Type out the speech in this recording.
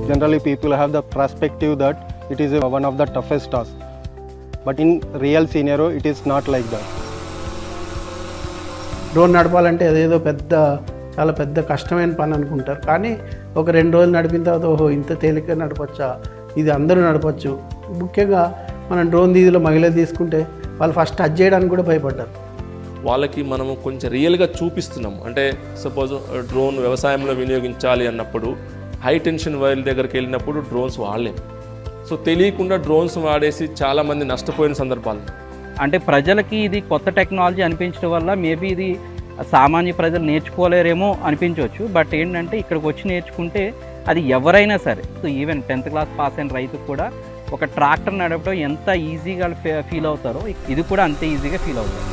Generally, people have the perspective that it is one of the toughest tasks. But in real scenario, it is not like that. Drone నడపాలంటే అదేదో చాలా పెద్ద కష్టమైన పని అనుకుంటారు. కానీ ఒక 2 రోజులు నడిపిన తర్వాత ఓహో ఇంత తేలిక నడపచ్చా, ఇది అందరూ నడపచ్చు. ముఖ్యంగా మనం డ్రోన్ దీదిలో మహిళలు తీసుకుంటే వాళ్ళు ఫస్ట్ టచ్ చేయడానికి కూడా భయపడ్డారు. వాళ్ళకి మనము కొంచెం రియల్గా చూపిస్తున్నాం. అంటే సపోజ్ డ్రోన్ వ్యవసాయంలో వినియోగించాలి అన్నప్పుడు హై టెన్షన్ వైర్ దగ్గరికి వెళ్ళినప్పుడు డ్రోన్స్ వాడలేము. సో తెలియకుండా డ్రోన్స్ వాడేసి చాలామంది నష్టపోయిన సందర్భాలు. అంటే ప్రజలకి ఇది కొత్త టెక్నాలజీ అనిపించడం వల్ల మేబీ ఇది సామాన్య ప్రజలు నేర్చుకోలేరేమో అనిపించవచ్చు. బట్ ఏంటంటే ఇక్కడికి వచ్చి నేర్చుకుంటే అది ఎవరైనా సరే, so even 10th class pass అయిన రైతుకు కూడా ఒక ట్రాక్టర్ నడపడం ఎంత ఈజీగా ఫీల్ అవుతారో ఇది కూడా అంతే ఈజీగా ఫీల్ అవుతారు.